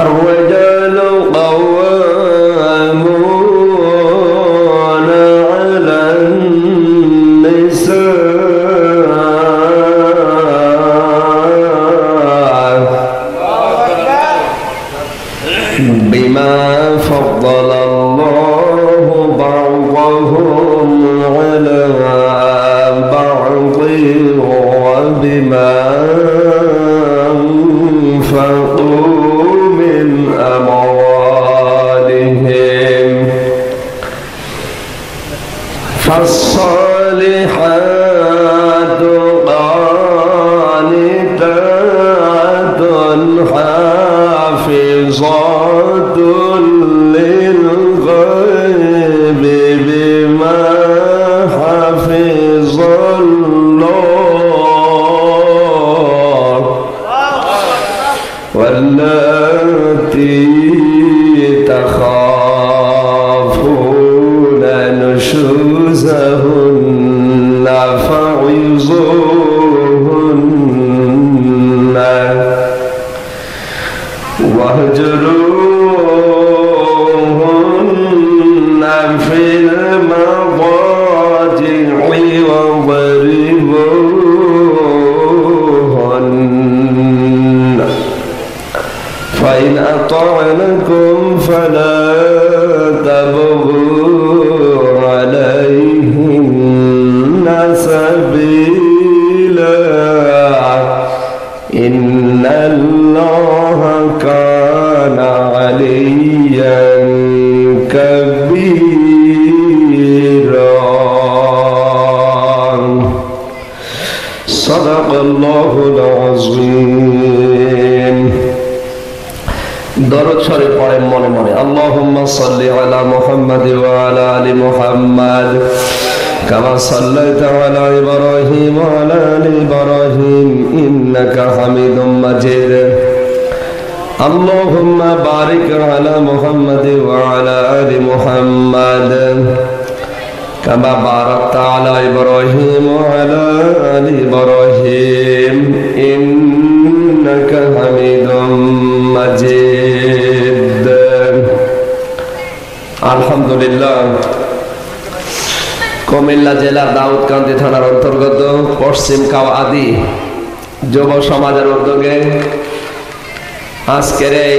الرجال قوامون على النساء بما فضل الله بعضهم على بعض وبما أنفقوا من أموالهم فالصالحات قانتات حافظات للغيب بما حفظ الله واللاتي تخافون نشوزهن فعظوهن واهجروهن في المضاجع واضربوهن فإن أطعنكم فلا تبغوا عليهن سبيلا إن الله كان عليا كبيرا صدق الله العظيم দরুদ শরীফ পড়েন মনে মনে আল্লাহুম্মা সাল্লি আলা মুহাম্মাদ ওয়া আলা আলি মুহাম্মাদ কামা সাল্লাইতা আলা ইব্রাহিম ওয়া আলা আলি ইব্রাহিম ইন্নাকা হামিদুম মাজিদ আল্লাহুম্মা বারিক আলা মুহাম্মাদ ওয়া আলা আলি মুহাম্মাদ কামা বারাকতা আলা ইব্রাহিম ওয়া আলা আলি ইব্রাহিম ইন্নাকা হামিদুম মাজিদ। আলহামদুলিল্লাহ, কুমিল্লা জেলার দাউদকান্দি থানার অন্তর্গত পশ্চিম কাওয়াদি যুব সমাজের উদ্যোগে আজকের এই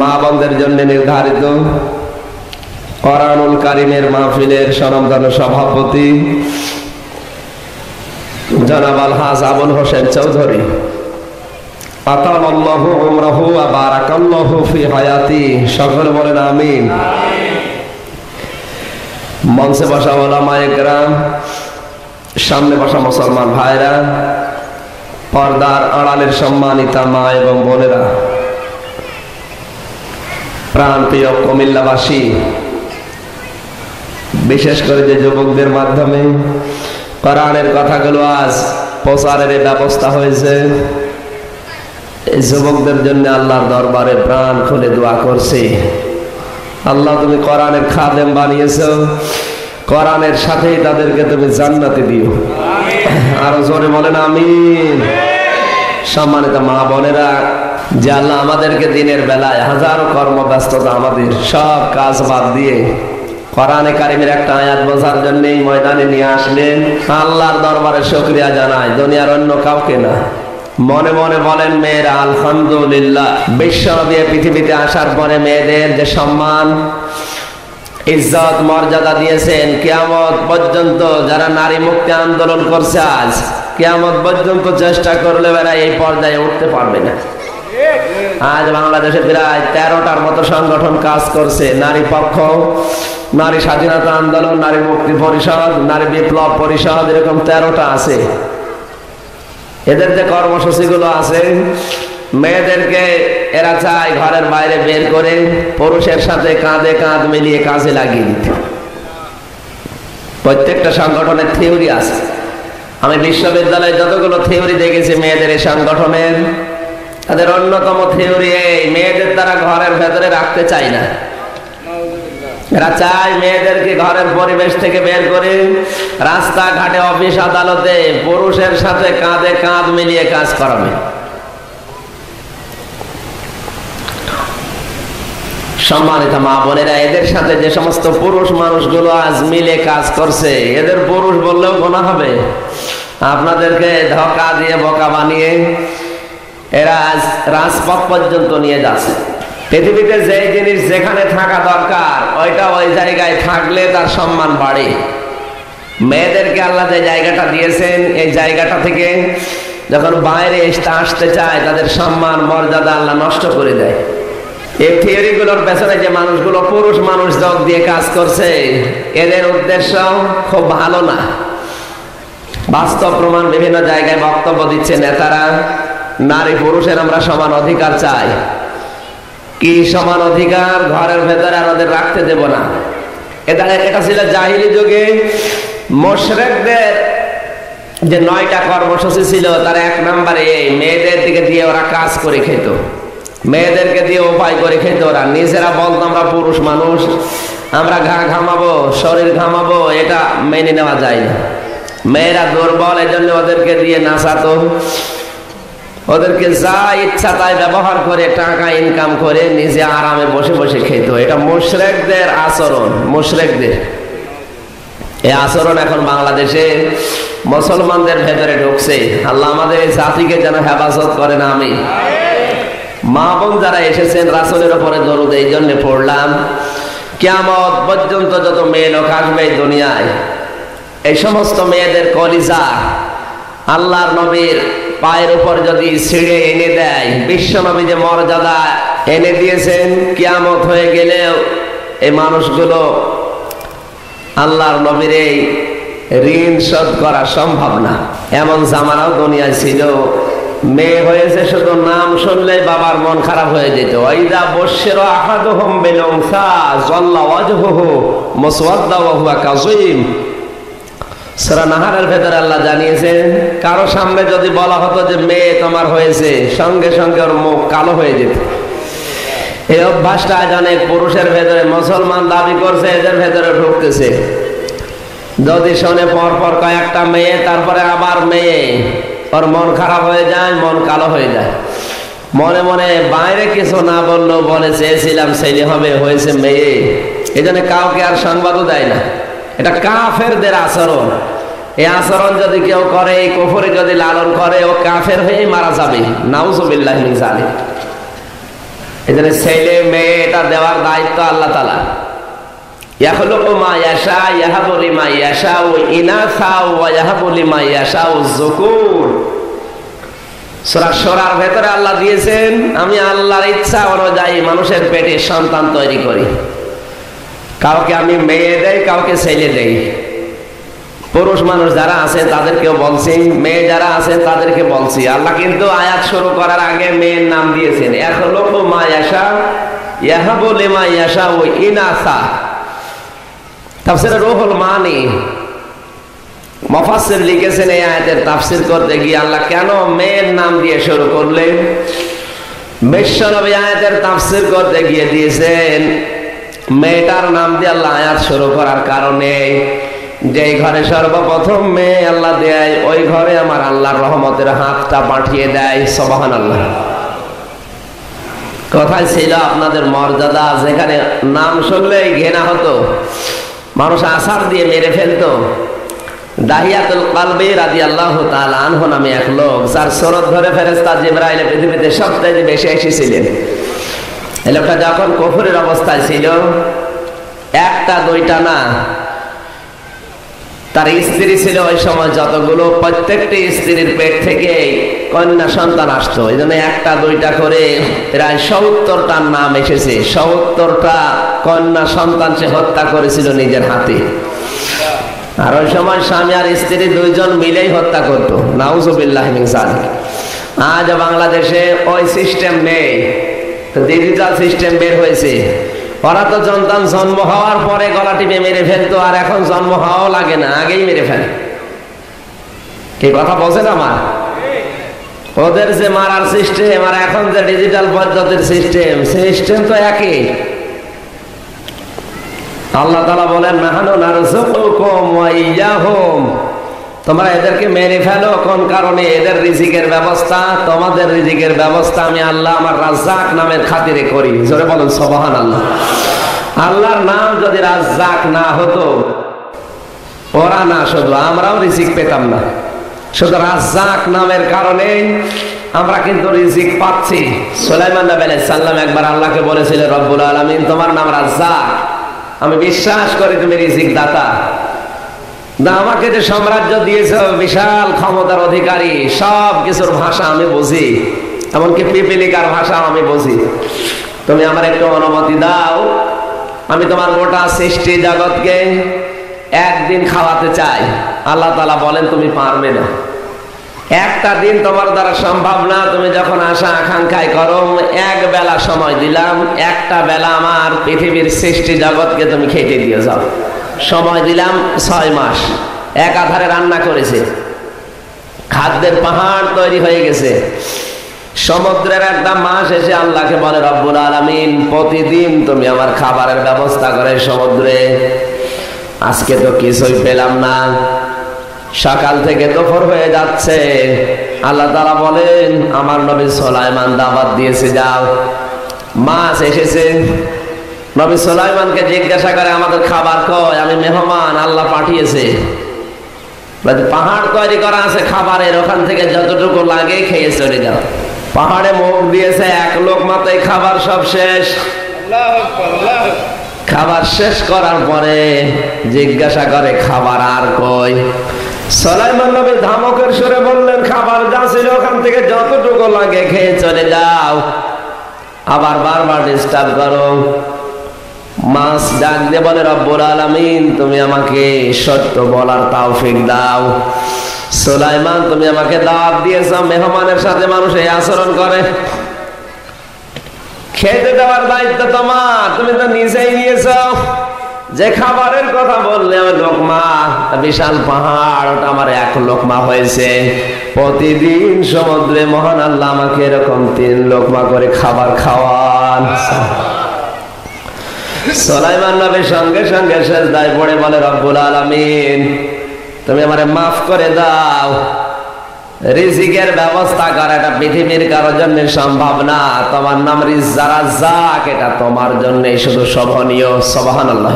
মা বোনদের জন্য নির্ধারিত কোরআনুল কারীমের মাহফিলের স্বনামধন্য সভাপতি জনাব আলহাজ আবুল হোসেন চৌধুরী, আতালাল্লাহু উমরাহু ওয়া বারাকাল্লাহু ফি হায়াতি, সকলে বলেন আমিন। মঞ্চে বসা উলামায়ে কেরাম, সামনে বসা মুসলমান ভাইরা, পর্দার আড়ালের সম্মানিতা মা এবং বোনেরা, প্রাণপ্রিয় কুমিল্লাবাসী, বিশেষ করে যে যুবকদের মাধ্যমে কোরআনের কথাগুলো আজ প্রচারের ব্যবস্থা হয়েছে, এই যুবকদের জন্য আল্লাহর দরবারে প্রাণ খুলে দোয়া করছি। আল্লাহ, তুমি কোরআনের খাদেম বানিয়েছো, কোরআনের সাথেই তাদেরকে তুমি জান্নাতে দিও। আরো জোরে বলেন আমিন। সম্মানিত মা বোনেরা, যে আল্লাহ আমাদেরকে দিনের বেলায় হাজারো কর্মব্যস্ততা আমাদের সব কাজ বাদ দিয়ে কোরআনে কারীমের একটা আয়াত বোঝার জন্য এই ময়দানে নিয়ে আসলেন, আল্লাহর দরবারে শুকরিয়া জানাই, দুনিয়ার অন্য কাউকে না। মনে মনে বলেন মেয়েরা আলহামদুলিল্লাহ। বিশ্বনবী পৃথিবীতে আসার পরে মেয়েদের যে সম্মান ইজ্জত মর্যাদা দিয়েছেন, কিয়ামত পর্যন্ত যারা নারী মুক্তি আন্দোলন করছে, আজ কিয়ামত পর্যন্ত চেষ্টা করলে এরা এই পর্যায়ে উঠতে পারবে না। আজ বাংলাদেশে প্রায় 13টার মতো সংগঠন কাজ করছে, নারী পক্ষ, নারী স্বাধীনতা আন্দোলন, নারী মুক্তি পরিষদ, নারী বিপ্লব পরিষদ, এরকম 13টা আছে। এদের যে কর্মসূচিগুলো আছে, মেয়েদেরকে এরা চায় ঘরের বাইরে বের করে পুরুষের সাথে কাঁধে কাঁধ মিলিয়ে কাজে লাগিয়ে দিতে। প্রত্যেকটা সংগঠনের থিওরি আছে। আমি বিশ্ববিদ্যালয়ে যতগুলো থিওরি দেখেছি মেয়েদের এই সংগঠনের, তাদের অন্যতম থিওরি এই, মেয়েদের তারা ঘরের ভেতরে রাখতে চায় না। এরা চায় মেয়েদেরকে ঘরের পরিবেশ থেকে বের করে রাস্তাঘাটে, অফিস আদালতে পুরুষের সাথে কাঁধে কাঁধ মিলিয়ে কাজ করাবে। সম্মানিত মা বোনেরা, এদের সাথে যে সমস্ত পুরুষ মানুষগুলো আজ মিলে কাজ করছে, এদের পুরুষ বললেও গোনা হবে। আপনাদেরকে ধোঁকা দিয়ে বোকা বানিয়ে এরা আজ রাজপথ পর্যন্ত নিয়ে যাচ্ছে। পৃথিবীতে যে জিনিস যেখানে থাকা দরকার ওইটা ওই জায়গায় থাকলে তার সম্মান বাড়ে। মেয়েদেরকে আল্লাহ যে জায়গাটা দিয়েছেন, এই জায়গাটা থেকে যখন বাইরে আসতে চায় তাদের সম্মান মর্যাদা আল্লাহ নষ্ট করে দেয়। এই থিওরিগুলোর পেছনে যে মানুষগুলো পুরুষ মানুষ যোগ দিয়ে কাজ করছে, এদের উদ্দেশ্য খুব ভালো না। বাস্তব প্রমাণ বিভিন্ন জায়গায় বক্তব্য দিচ্ছে নেতারা, নারী পুরুষের আমরা সমান অধিকার চাই। কি সমান অধিকার? ঘরের ভেতরে আমাদের রাখতে দেব না। এটা ছিল জাহিলি যুগে মুশরিকদের যে 9টা কর্মসূচি ছিল, তার 1 নম্বরে এই মেয়েদের দিকে দিয়ে ওরা কাজ করে খেত, মেয়েদেরকে দিয়ে উপায় করে খেত। ওরা নিজেরা বলতো আমরা পুরুষ মানুষ, আমরা ঘামাবো, শরীর ঘামাবো, এটা মেনে নেওয়া যায় না। মেয়েরা দুর্বল, এই জন্য ওদেরকে দিয়ে নাচাতো, ওদেরকে যা ইচ্ছা তাই ব্যবহার করে টাকা ইনকাম করে নিজে আরামে বসে বসে খেত। এটা মুশরিকদের আচরণ, মুশরিকদের এই আচরণ এখন বাংলাদেশে মুসলমানদের ভেতরে ঢুকছে। আল্লাহ আমাদের এই জাতিকে যেন হেফাজত করেন। আমি মা বোন যারা এসেছেন, রাসূলের উপরে দরুদ এই জন্য পড়লাম, কিয়ামত পর্যন্ত যত মেয়ে লোক আসবে এই দুনিয়ায়, এই সমস্ত মেয়েদের কলিজা আল্লাহর নবীর পায়ের উপর যদি ছিঁড়ে এনে দেয়, বিশ্ব নবী যে মর্যাদা এনে দিয়েছেন, কিয়ামত হয়ে গেলেও এই মানুষগুলো আল্লাহর নবীর এই ঋণ শোধ করা সম্ভব না। এমন জামানাও দুনিয়ায় ছিল, মেয়ে হয়েছে শুধু নাম শুনলেই বাবার মন খারাপ হয়ে যেত। ওয়াইদা বুশশিরা আহাদুহুম বিল উনসা যাল্লা ওয়াজহুহু মুসওয়াদ্দা ওয়া হুয়া কাযীম। সূরা নাহারের ভেতরে আল্লাহ জানিয়েছেন, কারো সামনে যদি বলা হতো যে মেয়ে তোমার হয়েছে, সঙ্গে সঙ্গে ওর মুখ কালো হয়ে যেত। এই অভ্যাসটা আজ অনেক পুরুষের ভেতরে, মুসলমান দাবি করছে, এদের ভেতরে ঢুকতেছে। যদি শোনে পরপর কয়েকটা মেয়ে, তারপরে আবার মেয়ে, ওর মন খারাপ হয়ে যায়, মন কালো হয়ে যায়। মনে মনে বাইরে কিছু না বললেও বলে চেয়েছিলাম ছেলে হবে, হয়েছে মেয়ে। এই জন্য কাউকে আর সংবাদও দেয় না। এটা কাফেরদের আচরণ। এই আচরণ যদি কেউ করে, এই কুফরি যদি লালন করে, ও কাফের হয়েই মারা যাবে। নাউযুবিল্লাহি মিন যালিক। এই জন্য ছেলে মেয়ে এটা দেওয়ার দায়িত্ব আল্লাহ তাআলা। ইয়াখলুকু মা ইয়াশা ইয়াহাবু লিমা ইয়াশাউ ইনাসা ওয়া ইয়াহাবু লিমা ইয়াশাউ যুকুর। সূরা শুরার ভেতরে আল্লাহ দিয়েছেন, আমি আল্লাহর ইচ্ছা অনুযায়ী মানুষের পেটে সন্তান তৈরি করি। কাউকে আমি মেয়ে দেই, কাউকে ছেলে দেই। পুরুষ মানুষ যারা আছে তাদেরকেও বলছি, মেয়ে যারা আছে তাদেরকে বলছি। আল্লাহ কিন্তু আয়াত শুরু করার আগে মেয়ের নাম দিয়েছেন, ইয়াখলুকু মা ইয়াশা ইয়াহাবু লিমা ইয়াশাউ ইনাসা। তাফসীরে রুহুল মানি মুফাসসির লিখেছেন, এই আয়াতের তাফসীর করতে গিয়ে আল্লাহ কেন মেয়ের নাম দিয়ে শুরু করলেন। বিশ্বনবী আয়াতের তাফসীর করতে গিয়ে দিয়েছেন, মেয়েটার নাম দিয়ে আল্লাহ আয়াত শুরু করার কারণে, যে ঘরে সর্বপ্রথম মেয়ে আল্লাহ দেয়, ওই ঘরে আমার আল্লাহর রহমতের হাতটা পাঠিয়ে দেয়। সুবহানাল্লাহ। কোথায় ছিল আপনাদের মর্যাদা? যেখানে নাম শুনলেই ঘৃণা হতো, মানুষ আছাড় দিয়ে মেরে ফেলতো। দাহিয়াতুল কলবি রাদিয়াল্লাহু তাআলা আনহু নামে এক লোক, যার সুরত ধরে ফেরেশতা জিবরাইল পৃথিবীতে সবচেয়ে বেশি এসেছিলেন। এই লোকটা যখন কুফরের অবস্থায় ছিল, একটা দুইটা না, তার স্ত্রী ছিল ওই সময় যতগুলো, প্রত্যেকটি স্ত্রীর পেট থেকে কন্যা সন্তান আসতো। এই জন্য একটা দুইটা করে প্রায় 70টার নাম এসেছে। 70টা কন্যা সন্তান সে হত্যা করেছিল নিজের হাতে। আর ওই সময় স্বামী আর স্ত্রী দুইজন মিলেই হত্যা করতো। নাউযুবিল্লাহি মিন যালিক। আজ বাংলাদেশে ওই সিস্টেম নেই, ডিজিটাল সিস্টেম বের হয়েছে। ওরা তো সন্তান জন্ম হওয়ার পরে গলা টিপে মেরে ফেলতো, আর এখন জন্ম হওয়াও লাগে না, আগেই মেরে ফেলে। কি কথা বলছেন আমার? ওদের যে মারার সিস্টেম আর এখন যে ডিজিটাল পদ্ধতির সিস্টেম তো একই। আল্লাহ তাআলা বলেন নাহানু নারযুকুকুম ওয়া ইয়্যাহুম, তোমরা এদেরকে মেরে ফেলো কোন কারণে? এদের রিজিকের ব্যবস্থা, তোমাদের রিজিকের ব্যবস্থা আমি আল্লাহ আমার রাজ্জাক নামের খাতিরে করি। জোরে বলুন সুবহানাল্লাহ। আল্লাহর নাম যদি রাজ্জাক না হতো, ওরা না শুধু আমরাও রিজিক পেতাম না। শুধু রাজ্জাক নামের কারণে আমরা কিন্তু রিজিক পাচ্ছি। সুলাইমান নবী আলাইহিস সালাম একবার আল্লাহকে বলেছিলেন, রব্বুল আলামিন তোমার নাম রাজ্জাক, আমি বিশ্বাস করি তুমি রিজিক দাতা। না আমাকে যে সাম্রাজ্য দিয়েছো, বিশাল ক্ষমতার অধিকারী, সব কিছুর ভাষা আমি বুঝি, এমনকি পিপিলিকার ভাষা আমি বুঝি। তুমি আমার একটু অনুমতি দাও, আমি তোমার গোটা সৃষ্টি জগৎকে একদিন খাওয়াতে চাই। আল্লাহ তাআলা বলেন তুমি পারবে না, একটা দিন তোমার দ্বারা সম্ভব না। তুমি যখন আশা আকাঙ্ক্ষায় করো, এক বেলা সময় দিলাম, একটা বেলা আমার পৃথিবীর সৃষ্টি জগৎকে তুমি খেতে দিয়ে যাও। সময় দিলাম 6 মাস, এক আধারে রান্না করেছে, খাদ্যের পাহাড় তৈরি হয়ে গেছে। সমুদ্রের একটা মাছ এসে আল্লাহকে বলে, রব্বুল আলামিন প্রতিদিন তুমি আমার খাবারের ব্যবস্থা করে সমুদ্রে, আজকে তো কিছুই পেলাম না, সকাল থেকে দুপুর হয়ে যাচ্ছে। আল্লাহ তাআলা বলেন আমার নবী সুলাইমান দাওয়াত দিয়েছে, যাও। মাছ এসেছে, নবী সুলাইমানকে জিজ্ঞাসা করে আমাদের খাবার কই? আমি মেহমান, আল্লাহ পাঠিয়েছে। পাহাড় তৈরি করা আছে খাবারের, ওখান থেকে যতটুকু লাগে খেয়ে চলে যাও। পাহাড়ে মুখ দিয়েছে, এক লোকমাতেই খাবার সব শেষ। খাবার শেষ করার পরে জিজ্ঞাসা করে খাবার আর কই? সুলাইমান নবী ধমকের সুরে বললেন, খাবার যা ছিল ওখান থেকে যতটুকু লাগে খেয়ে চলে যাও। আবার বারবার ডিস্টার্ব করো। মাছ ডাক দিয়ে বলে, রব্বুল আলামিন তুমি আমাকে সত্য বলার তৌফিক দাও। সুলাইমান তুমি আমাকে দাওয়াত দিয়েছো, মেহমানের সাথে মানুষ এই আচরণ করে, খেতে দেওয়ার দায়িত্ব তোমার, তুমি তো নিজেই নিয়েছো। যে খাবারের কথা বললে আমি লোকমা, বিশাল পাহাড়, ওটা আমার এক লোকমা হয়েছে। প্রতিদিন সমুদ্রে মহান আল্লাহ আমাকে এরকম 3 লোকমা করে খাবার খাওয়ান। সুলাইমান নবী সঙ্গে সঙ্গে সিজদায় পড়ে বলে, রব্বুল আলামিন তুমি আমারে মাফ করে দাও। রিজিকের ব্যবস্থা করা এটা পৃথিবীর কারোর জন্য সম্ভব না, তোমার নাম রাজ্জাক, এটা তোমার জন্য শুধু শোভনীয়। সুবহানাল্লাহ।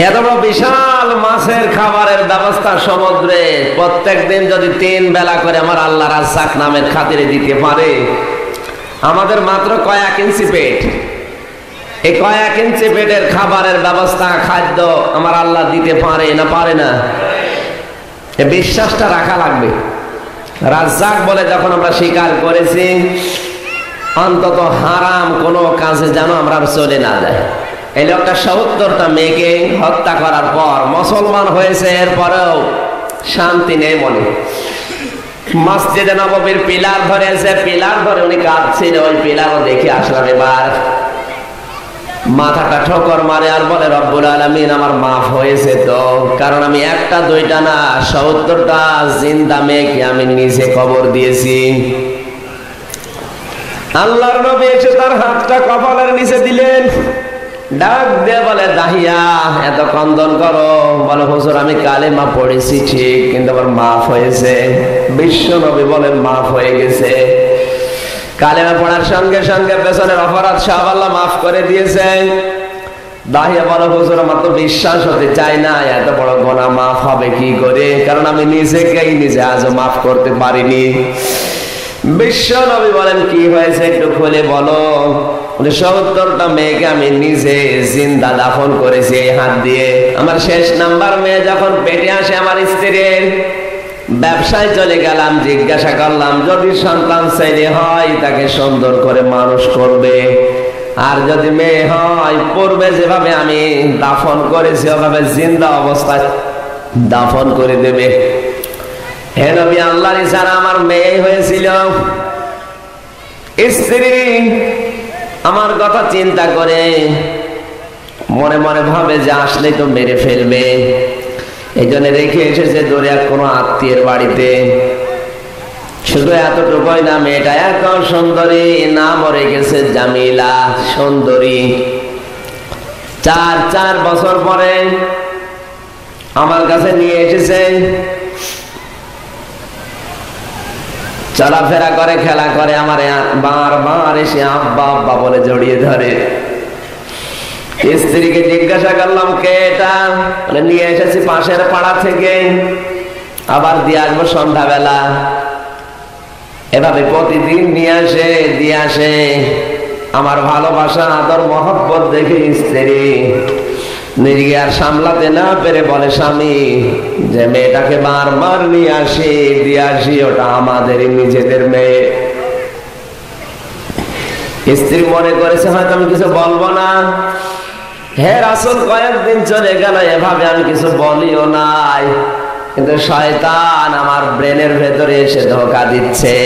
এত বড় বিশাল মাছের খাবারের ব্যবস্থা সমুদ্রে প্রত্যেকদিন যদি 3 বেলা করে আমার আল্লাহ রাজ্জাক নামের খাতিরে দিতে পারে, আমাদের মাত্র কয়েক ইঞ্চি পেট, এই কয়েক ইঞ্চি পেটের খাবারের ব্যবস্থা, খাদ্য আমার আল্লাহ দিতে পারে না? পারে না? এই বিশ্বাসটা রাখা লাগবে। রাজ্জাক বলে যখন আমরা স্বীকার করেছি, অন্তত হারাম কোনো কাজে যেন আমরা চলে না যায়। এই লোকটা ৭০টা মেয়েকে হত্যা করার পর মুসলমান হয়েছে, এরপরেও শান্তি নেই মনে। মসজিদে নববীর পিলার ধরেছে, পিলার ধরে উনি কাঁদছিল, ওই পিলারও দেখে আসলাম। এবার মাথাটা ঠোকর মারে আর বলে, রব্বুল আলামিন আমার মাফ হয়েছে তো, কারণ আমি 1টা 2টা না ৭০টা জিন্দা মেয়েকে আমি নিজে কবর দিয়েছি। আল্লাহর নবী এসে তার হাতটা কপালের নিচে দিলেন, ডাক দিয়ে বলে, দাহিয়া এত কন্দন করো? বলে, হুজুর আমি কালেমা পড়েছি ঠিক, কিন্তু আমার মাফ হয়েছে। বিশ্ব নবী বলেন মাফ হয়ে গেছে। কালেমা পড়ার সঙ্গে সঙ্গে পেছনের অপরাধ সব আল্লাহ মাফ করে দিয়েছে। দাহিয়া বলে, হুজুর আমার তো বিশ্বাস হতে চায় না, এত বড় গুনাহ মাফ হবে কি করে, কারণ আমি নিজেকেই নিজে আজও মাফ করতে পারিনি। বিশ্ব নবী বলেন, কি হয়েছে একটু খুলে বলো। ৭০টা মেয়েকে আমি নিজে জিন্দা দাফন করেছি এই হাত দিয়ে। আমার শেষ নাম্বার মেয়ে যখন পেটে আসে আমার স্ত্রীর, ব্যবসায় চলে গেলাম, জিজ্ঞাসা করলাম যদি সন্তান ছেলে হয় তাকে সুন্দর করে মানুষ করবে, আর যদি মেয়ে হয় পূর্বে যেভাবে আমি দাফন করেছি ওভাবে জিন্দা অবস্থায় দাফন করে দেবে। হে নবী, আল্লাহর ইচ্ছায় আমার মেয়ে হয়েছিল। স্ত্রী আমার কথা চিন্তা করে মনে মনে ভাবে যে আসলে তো মেরে ফেলবে, এই জন্য রেখে এসেছে দূরে কোনো আত্মীয়ের বাড়িতে। শুধু এতটুকুই না, মেয়েটা এত সুন্দরী, নামও রেখেছে জামিলা, সুন্দরী। চার বছর পরে আমার কাছে নিয়ে এসেছে। চলাফেরা করে, খেলা করে, আমার বারবার এসে আব্বা আব্বা বলে জড়িয়ে ধরে। স্ত্রীকে জিজ্ঞাসা করলাম কে এটা, বলে নিয়ে এসেছি পাশের পাড়া থেকে, আবার দিয়ে আসবো সন্ধ্যাবেলা। এভাবে প্রতিদিন নিয়ে আসে, দিয়ে আসে। আমার ভালোবাসা আদর মহব্বত দেখে স্ত্রী নিজেকে আর সামলাতে না পেরে বলে স্বামী যে মেয়েটাকে বারবার নিয়ে আসি, দিয়ে আসি, ওটা আমাদের নিজেদের মেয়ে। স্ত্রী মনে করেছে হয়তো আমি কিছু বলবো না। হে রাসূল, কয়েকদিন চলে গেল, এভাবে আমি কিছু বলিও নাই, কিন্তু শয়তান আমার ব্রেনের ভেতরে এসে ধোঁকা দিচ্ছে।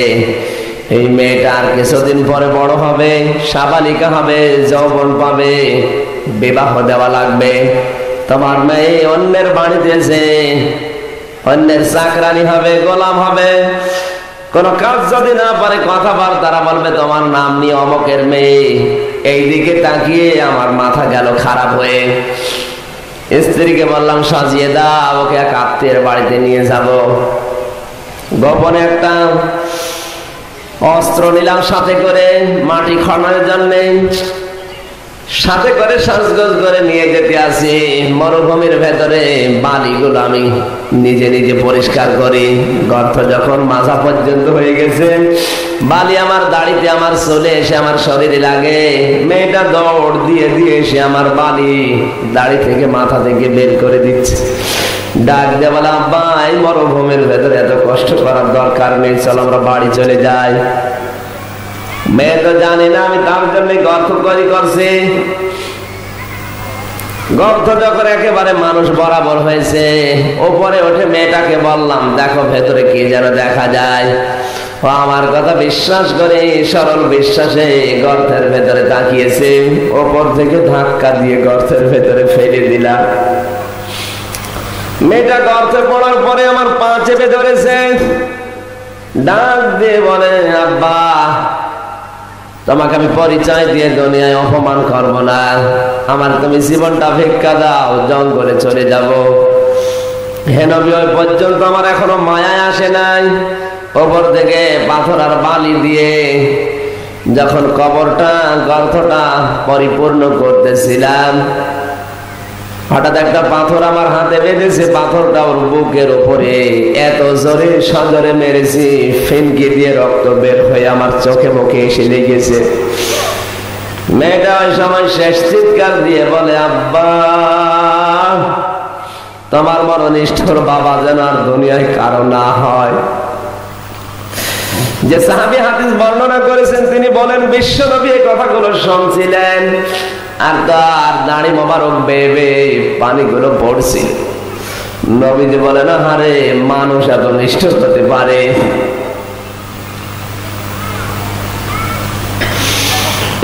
এই মেয়েটা আর কিছুদিন পরে বড় হবে, সাবালিকা হবে, যৌবন পাবে, বিবাহ দেওয়া লাগবে। তোমার মেয়ে অন্যের বাড়িতে যে অন্যের চাকরানি হবে, গোলাম হবে, কোন কাজ যদি না পারে, কথাবার্তা বলবে তোমার নাম নিয়ে অমকের মেয়ে। এই দিকে তাকিয়ে আমার মাথা গেল খারাপ হয়ে। স্ত্রীকে বললাম সাজিয়ে দাও, ওকে এক আত্মীয়ের বাড়িতে নিয়ে যাব। গোপনে একটা অস্ত্র নিলাম সাথে করে, মাটি খননের জন্য সাথে করে সাজগোজ করে নিয়ে যেতে আসি। মরুভূমির ভেতরে বালিগুলো আমি নিজে নিজে পরিষ্কার করি। গর্ত যখন মাথা পর্যন্ত হয়ে গেছে, বালি আমার দাড়িতে, আমার চলে এসে আমার শরীরে লাগে। মেয়েটা দৌড় দিয়ে দিয়ে এসে আমার বালি দাড়ি থেকে মাথা থেকে বের করে দিচ্ছে। ডাক দিয়ে বলে আব্বা, এই মরুভূমির ভেতরে এত কষ্ট করার দরকার নেই, চল আমরা বাড়ি চলে যাই। মেয়ে তো জানি না আমি তার জন্য গর্ত করছি। গর্ত যখন একেবারে মানুষ বরাবর হয়েছে, ওপরে ওঠে মেয়েটাকে বললাম দেখো ভেতরে কি যেন দেখা যায়। ও আমার কথা বিশ্বাস করে সরল বিশ্বাসে গর্তের ভেতরে তাকিয়েছে। ওপর থেকে ধাক্কা দিয়ে গর্তের ভেতরে ফেলে দিলাম। মেয়েটা গর্তে পড়ার পরে আমার পা চেপে ধরেছে, ডাক দিয়ে বলে আব্বা, তোমাকে আমি পরিচয় দিয়ে দুনিয়ায় অপমান করবো না, আমার তুমি জীবনটা ভিক্ষা দাও, জঙ্গলে চলে যাব। হে নবী, ওই পর্যন্ত আমার এখনো মায়া আসে নাই। ওপর থেকে পাথর আর বালি দিয়ে যখন কবরটা, গর্তটা পরিপূর্ণ করতেছিলাম, হঠাৎ একটা পাথর আমার হাতে বেঁধেছে। পাথরটা ওর বুকের উপরে এত জোরে সজোরে মেরেছি, ফিনকি দিয়ে রক্ত বের হয়ে আমার চোখে মুখে এসে লেগেছে। মেয়েটা ওই সময় শেষ চিৎকার দিয়ে বলে আব্বা, তোমার মতো নিষ্ঠুর বাবা যেন আর দুনিয়ায় কারো না হয়। যে সাহাবী হাদিস বর্ণনা করেছেন তিনি বলেন বিশ্ব নবী এই কথাগুলো শুনছিলেন, আর তার দাড়ি মোবারক বেয়ে বেয়ে পানিগুলো পড়ছিল। নবীজি বলেন আরে মানুষ এত নিষ্ঠুর হতে পারে।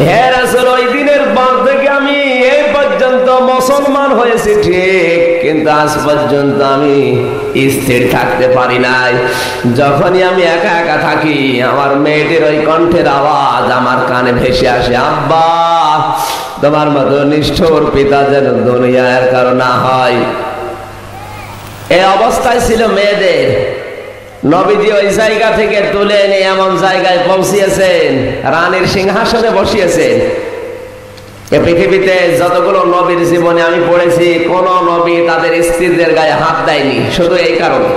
হে রাসূল, ওই দিনের পর থেকে আমি এই পর্যন্ত মুসলমান হয়েছি ঠিক, কিন্তু আজ পর্যন্ত আমি স্থির থাকতে পারি নাই। যখনই আমি একা একা থাকি, আমার মেয়েটির ওই কণ্ঠের আওয়াজ আমার কানে ভেসে আসে, আব্বা, তোমার মতো নিষ্ঠুর পিতা যেন দুনিয়ার কারো না হয়। এই অবস্থায় ছিল মেয়েদের। নবীজি ওই জায়গা থেকে তুলে এনে এমন জায়গায় পৌঁছিয়েছেন, রানীর সিংহাসনে বসিয়েছেন। এই পৃথিবীতে যতগুলো নবীর জীবনে আমি পড়েছি, কোন নবী তাদের স্ত্রীদের গায়ে হাত দেয়নি, শুধু এই কারণে